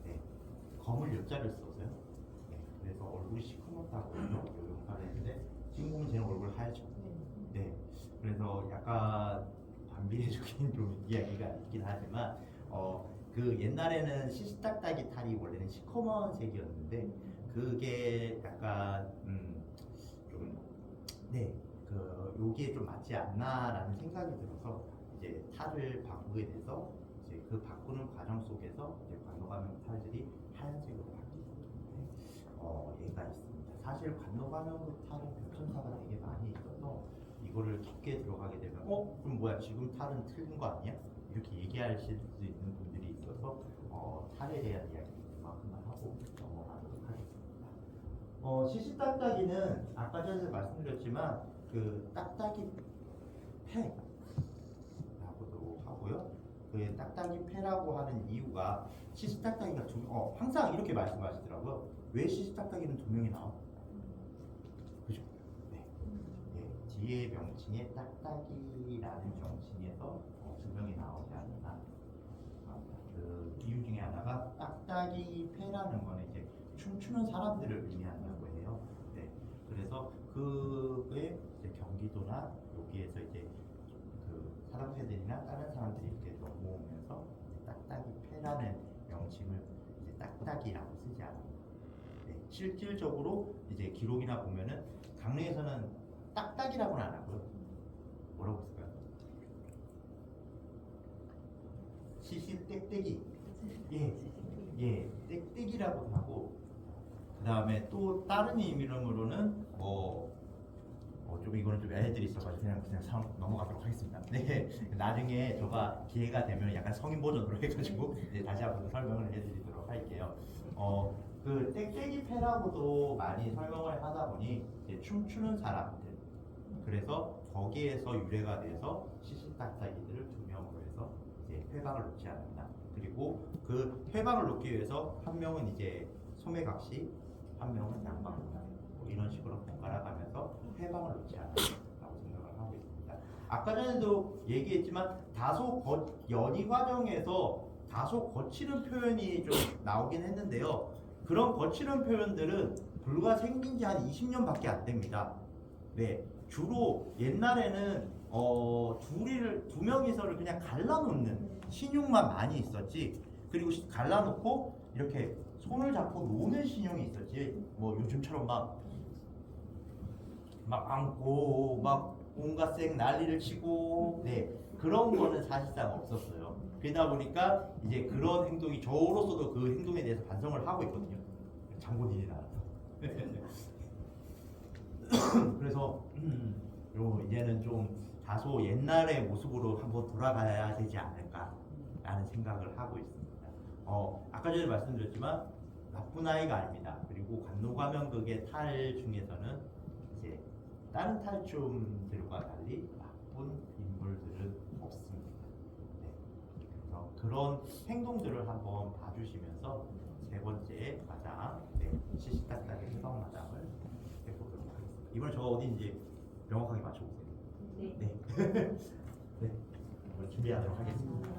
네, 검을 여자를 써서요. 네, 그래서 얼굴이 시커멓다고 여용사를 했는데 지금 보면 제 얼굴 하얗죠. 네, 그래서 약간 반비례적인 좀 이야기가 있긴 하지만 그 옛날에는 시시딱딱이 탈이 원래는 시커먼 색이었는데 그게 약간 좀 네, 그 여기에 좀 맞지 않나라는 생각이 들어서 이제 탈을 바꾸게 돼서 이제 그 바꾸는 과정 속에서 이제 관노가명 탈들이 하얀색으로 바뀌는 예가 있습니다. 사실 관노가명 탈은 교천사가 되게 많이 있어서 이거를 깊게 들어가게 되면 그럼 뭐야 지금 탈은 틀린 거 아니야? 이렇게 얘기하실 수 있는 분들이 있어서 탈에 대한 이야기 그만큼만 하고 넘어가도록 하겠습니다. 시시딱딱이는 아까 전에 말씀드렸지만 그 딱딱이 패라고도 하고요. 그 딱딱이 패라고 하는 이유가 시시딱딱이가 항상 이렇게 말씀하시더라고요. 왜 시시딱딱이는 두 명이 나와? 그죠? 네. 예, 뒤에 명칭에 딱딱이라는 명칭에서 두 명이 나오지 않나. 그 이유 중에 하나가 딱딱이 패라는 거는 이제 춤추는 사람들을 의미한다고 해요. 네. 그래서 그게 이제 경기도나 여기에서 이제 그 사람새들이나 다른 사람들이 이렇게 모으면서 딱딱이 패라는 명칭을 이제 딱딱이라고 쓰지 않아요. 네. 실질적으로 이제 기록이나 보면은 강릉에서는 딱딱이라고는 안 하고요. 뭐라고 했을까요? 시시땡땡이. 예, 땡땡이라고 하고 그 다음에 또 다른 이름으로는 좀 이거는 좀 애들이 있어가지고 그냥 넘어가도록 하겠습니다. 네, 나중에 저가 기회가 되면 약간 성인 버전으로 해가지고 이제 다시 한번 설명을 해드리도록 할게요. 그 땡땡이 패라고도 많이 설명을 하다 보니 이제 춤추는 사람들, 그래서 거기에서 유래가 돼서 시시딱딱이들을 두 명으로 해서 이제 회방을 놓지 않았나. 그리고 그 회방을 놓기 위해서 한 명은 이제 소매각시, 한 명은 양방구나, 뭐 이런 식으로 번갈아 가면서 회방을 놓지 않았다고 생각을 하고 있습니다. 아까 전에도 얘기했지만 다소 연희 과정에서 다소 거칠은 표현이 좀 나오긴 했는데요. 그런 거칠은 표현들은 불과 생긴 지 한 20년밖에 안 됩니다. 네, 주로 옛날에는 두 명이서를 그냥 갈라놓는 신용만 많이 있었지. 그리고 갈라놓고 이렇게 손을 잡고 노는 신용이 있었지. 뭐 요즘처럼 막 안고 막 온갖 색 난리를 치고, 네, 그런 거는 사실상 없었어요. 그러다 보니까 이제 그런 행동이, 저로서도 그 행동에 대해서 반성을 하고 있거든요. 장본인이 나와서. 그래서 이제는 좀 다소 옛날의 모습으로 한번 돌아가야 되지 않을까라는 생각을 하고 있습니다. 아까 전에 말씀드렸지만 나쁜 아이가 아닙니다. 그리고 간노가면극의 탈 중에서는 이제 다른 탈춤들과 달리 나쁜 인물들은 없습니다. 네. 그래서 그런 행동들을 한번 봐주시면서 세 번째 마당, 네, 시시딱딱의 해방마당을 해보도록 하겠습니다. 이번에 저가 어디인지 명확하게 맞춰보세요. 네. 네. 이걸 준비하도록 하겠습니다.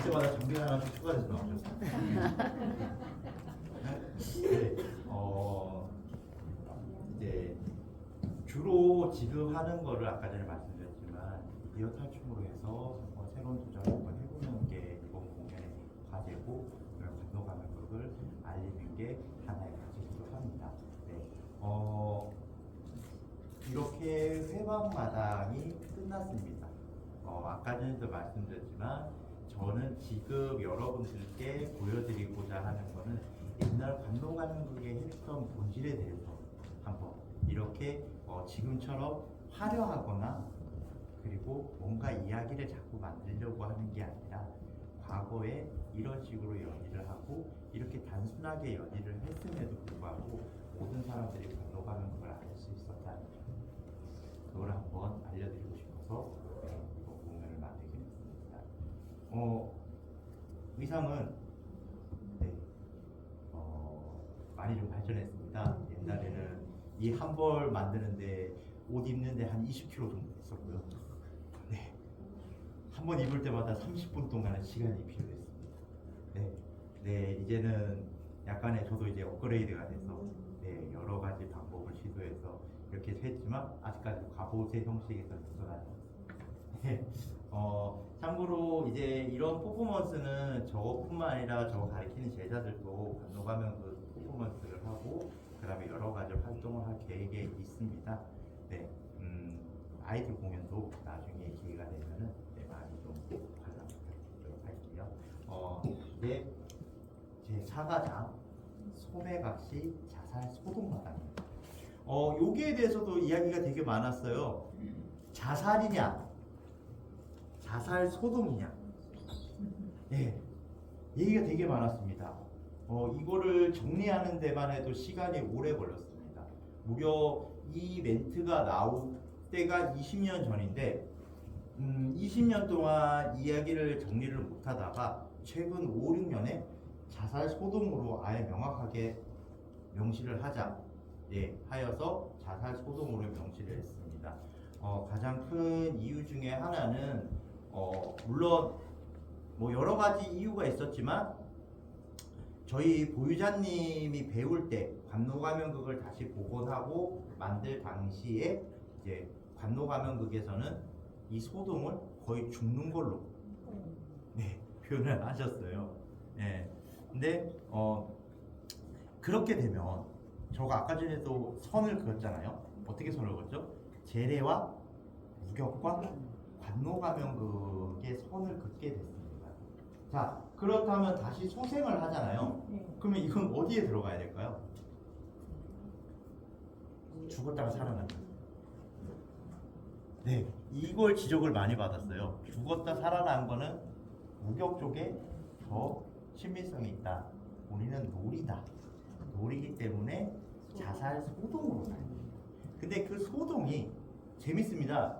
때마다 장비 하나씩 추가돼서 나오죠. 네, 이제 주로 지급하는 거를 아까 전에 말씀드렸지만 미디어 탈춤으로 해서 새로운 도전을 한번 해보는 게 이번 공연의 과제고, 감독감독을 알리는 게 하나의 과제이기도 합니다. 네, 이렇게 회방마당이 끝났습니다. 아까 전에도 말씀드렸지만 저는 지금 여러분들께 보여드리고자 하는 거는 옛날 관동가능극에 했던 본질에 대해서 한번 이렇게 지금처럼 화려하거나 그리고 뭔가 이야기를 자꾸 만들려고 하는 게 아니라 과거에 이런 식으로 연기를 하고 이렇게 단순하게 연기를 했음에도 불구하고 모든 사람들이 관동가능극을 알 수 있었다는 점, 그걸 한번 알려드리고 싶어서 이번 공연을 만들게 됐습니다. 의상은 네, 많이 좀 발전했습니다. 옛날에는 이 한 벌 만드는데 옷 입는데 한 20kg 정도 했었고요. 네, 한 번 입을 때마다 30분 동안의 시간이 필요했습니다. 네, 이제는 약간의 저도 이제 업그레이드가 돼서 네, 여러 가지 방법을 시도해서 이렇게 했지만 아직까지 갑옷의 형식에서 벗어나지 않습니다. 네, 참고로 이제 이런 퍼포먼스는 저뿐만 아니라 저 가르치는 제자들도 간호가면 그 퍼포먼스를 하고 그다음에 여러 가지 활동을 할 계획에 있습니다. 네, 아이들 공연도 나중에 기회가 되면은 네, 많이 좀 관람 부탁드리도록 할게요. 이제 제 4가장 소매각시 자살 소동마당입니다. 여기에 대해서도 이야기가 되게 많았어요. 자살이냐, 자살 소동이냐, 예, 얘기가 되게 많았습니다. 이거를 정리하는 데만 해도 시간이 오래 걸렸습니다. 무려 이 멘트가 나올 때가 20년 전인데 20년 동안 이야기를 정리를 못하다가 최근 5, 6년에 자살 소동으로 아예 명확하게 명시를 하자 하여서 자살 소동으로 명시를 했습니다. 가장 큰 이유 중에 하나는 물론 뭐 여러 가지 이유가 있었지만 저희 보유자님이 배울 때 관노가면극을 다시 복원하고 만들 당시에 이제 관노가면극에서는 이 소동을 거의 죽는 걸로 표현을 하셨어요. 근데 그렇게 되면 저가 아까 전에도 선을 그었잖아요. 어떻게 선을 그었죠? 재래와 무격과 관노가면극의 선을 긋게 됐습니다. 자, 그렇다면 다시 소생을 하잖아요. 그러면 이건 어디에 들어가야 될까요? 죽었다가 살아난다. 네, 이걸 지적을 많이 받았어요. 죽었다 살아난 거는 무격 쪽에 더 친밀성이 있다. 우리는 놀이다. 놀이기 때문에 자살 소동으로 가요. 근데 그 소동이 재밌습니다.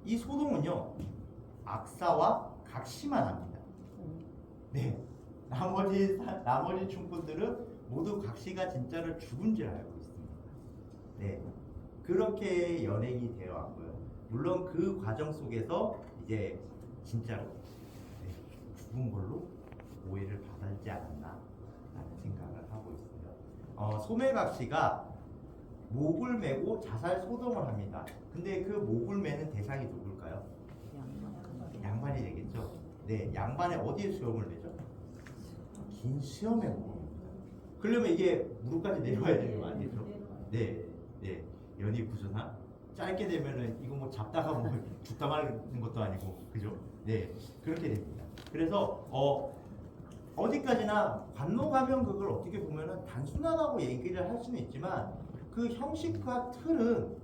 이 소동은요, 악사와 각시만 합니다. 네, 나머지 춤꾼들은 모두 각시가 진짜로 죽은 줄 알고 있습니다. 네, 그렇게 연행이 되어 왔고요. 물론 그 과정 속에서 이제 진짜로 죽은 걸로 오해를 받았지 않았나 라는 생각을 하고 있어요. 소매각시가 목을 메고 자살 소동을 합니다. 근데 그 목을 메는 대상이 누굴까요? 양반이 되겠죠. 네, 양반의 어디에 수염을 내죠? 긴 수염에 목을. 그러려면 이게 무릎까지 내려와야 되는 거 아니죠? 네, 연이 구조나 짧게 되면은 이거 뭐 잡다가 뭐 죽다 말는 것도 아니고, 그죠? 네, 그렇게 됩니다. 그래서 어디까지나 관노가면극을 어떻게 보면은 단순하다고 얘기를 할 수는 있지만 그 형식과 틀은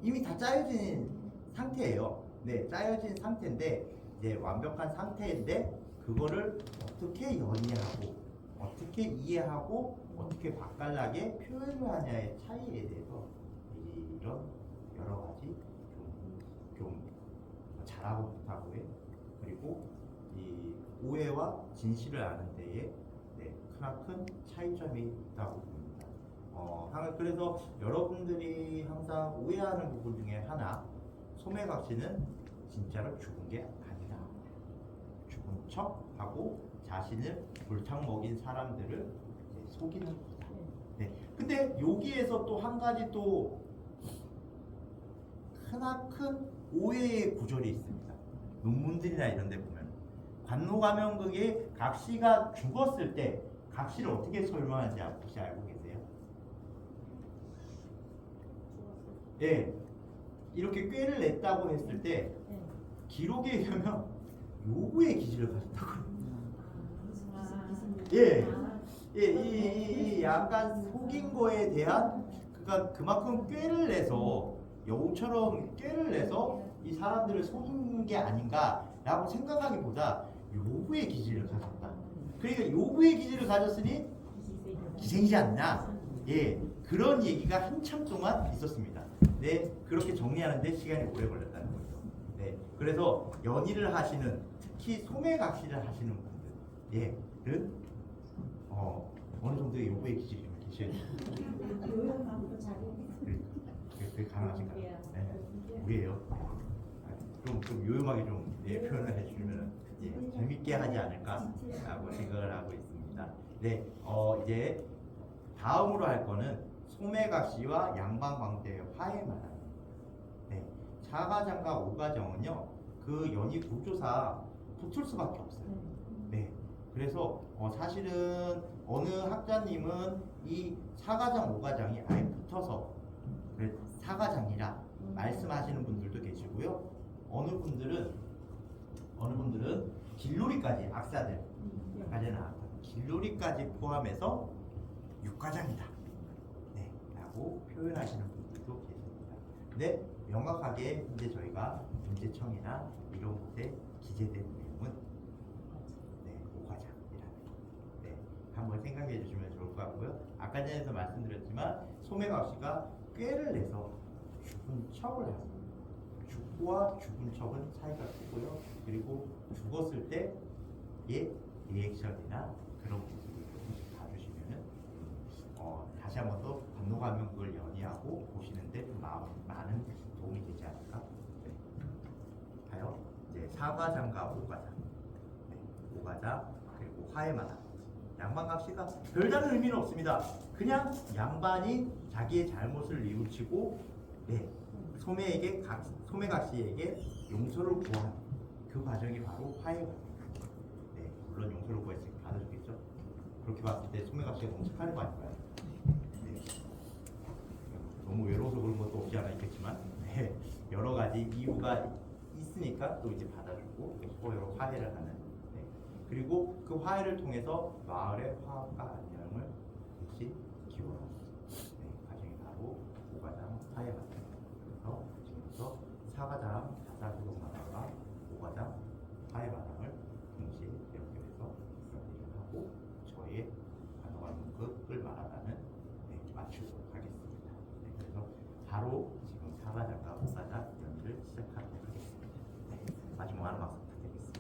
이미 다 짜여진 상태예요. 네, 짜여진 상태인데 이제 완벽한 상태인데 그거를 어떻게 연이하고 어떻게 이해하고 어떻게 맛깔나게 표현을 하냐의 차이에 대해서 이런 여러 가지 좀 잘하고 못하고의 그리고 이 오해와 진실을 아는 데에 크나큰 차이점이 있다고 봅니다. 그래서 여러분들이 항상 오해하는 부분 중에 하나, 소매각시는 진짜로 죽은 게 아니다. 죽은 척하고 자신을 골탕 먹인 사람들을 이제 속이는 거다. 네. 근데 여기에서 또 한 가지 또 크나큰 오해의 구절이 있습니다. 논문들이나 이런 데 보면 관노가명극의 각시가 죽었을 때 각시를 어떻게 설명하는지 혹시 알고 계세요? 예. 이렇게 꾀를 냈다고 했을 때 기록에 의하면 요구의 기질을 가졌다고. 예. 이 약간 속인 거에 대한 그러니까 그만큼 꾀를 내서 여우처럼 꾀를 내서 이 사람들을 속인 게 아닌가라고 생각하기보다 요구의 기질을 가졌다. 그러니까 요구의 기질을 가졌으니 기생이지 않나? 예, 그런 얘기가 한참 동안 있었습니다. 네, 그렇게 정리하는데 시간이 오래 걸렸다는 거죠. 네, 그래서 연희를 하시는 특히 소매각시를 하시는 분들, 예는 어느 정도의 요구의 기질이 좀 계셔야 돼요. 요요하고 자기 그게 가능하신가요? 네, 우리예요. 좀 요염하게 좀 표현을 해주시면 재밌게 하지 않을까라고 생각을 하고 있습니다. 네, 이제 다음으로 할 거는 소매각시와 양반광대의 화해만. 네, 차가장과 오가정은요 그 연희 구조사 붙을 수밖에 없어요. 네, 그래서 사실은 어느 학자님은 이 사가장 오가장이 아예 붙어서 사가장이라 말씀하시는 분들도 계시고요. 어느 분들은 길놀이까지 악사들 까지 나왔다. 길놀이까지 포함해서 육가장이다. 네, 라고 표현하시는 분들도 계십니다. 근데 명확하게 이제 저희가 문제청이나 이런 곳에 기재된 내용은 오가장이라는 네, 한번 생각해 주시면 좋을 것 같고요. 아까 전에도 말씀드렸지만 소매각시가 꾀를 내서 죽은 척을 합니다. 죽고와 죽은 척은 차이가 크고요. 그리고 죽었을 때의 리액션이나 그런 모습을 조금씩 봐주시면은 다시 한번 더 관노가명극을 연희하고 보시는데 좀 많은 도움이 되지 않을까? 네. 가요. 이제 사과장과 오과장, 네. 오과장 그리고 화해마다. 양반각시가 별다른 의미는 없습니다. 그냥 양반이 자기의 잘못을 뉘우치고 네, 소매각시에게 용서를 구한 그 과정이 바로 화해 과정입니다. 네, 물론 용서를 구했으니까 받아주겠죠. 그렇게 봤을 때 소매각시가 너무 착하는 거 아닐까요? 네. 너무 외로워서 그런 것도 없지 않아 있겠지만 네, 여러 가지 이유가 있으니까 또 이제 받아주고 서로 화해를 하는. 네. 그리고 그 화해를 통해서 마을의 화합과 안녕을 대신 기원하는 과정이 바로 오가장 화해 과정. 그래서 지금부터 사과장 자사구동마당과 오과장 화해마당을 동시에 연결해서 이야기를 하고 저의 관노가명극을 말하다는 맞추도록 하겠습니다. 네, 그래서 바로 지금 사과장과 오과장 연기를 시작하도록 하겠습니다. 네, 마지막 많은 박수 부탁드리겠습니다.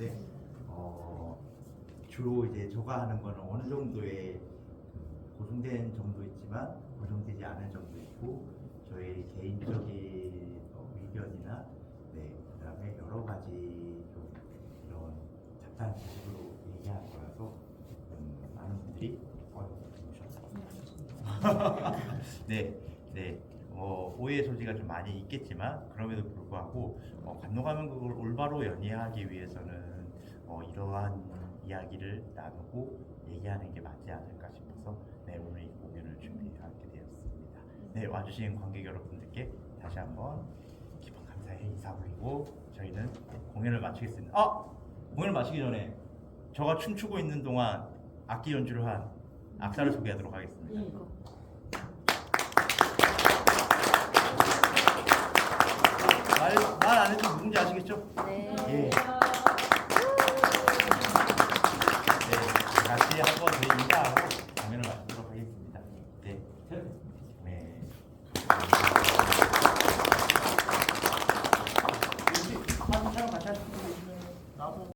있는데 주로 이제 저가 하는 거는 어느 정도의 고정된 점도 있지만 고정되지 않은 점도 있고 저의 개인적인 의견이나 그다음에 여러 가지 좀 이런 잡다한 식으로 얘기하는 거라서 많은 분들이 오해의 소지가 좀 많이 있겠지만 그럼에도 불구하고 간호감염극을 올바로 연이하기 위해서는 이러한 이야기를 나누고 얘기하는 게 맞지 않을까 싶어서 오늘 이 공연을 준비하게 되었습니다. 와주신 관객 여러분들께 다시 한번 깊은 감사의 인사 올리고 저희는 공연을 마치겠습니다. 공연을 마치기 전에 저가 춤추고 있는 동안 악기 연주를 한 악사를 소개하도록 하겠습니다. 말 안 해도 누군지 아시겠죠? 네. 예.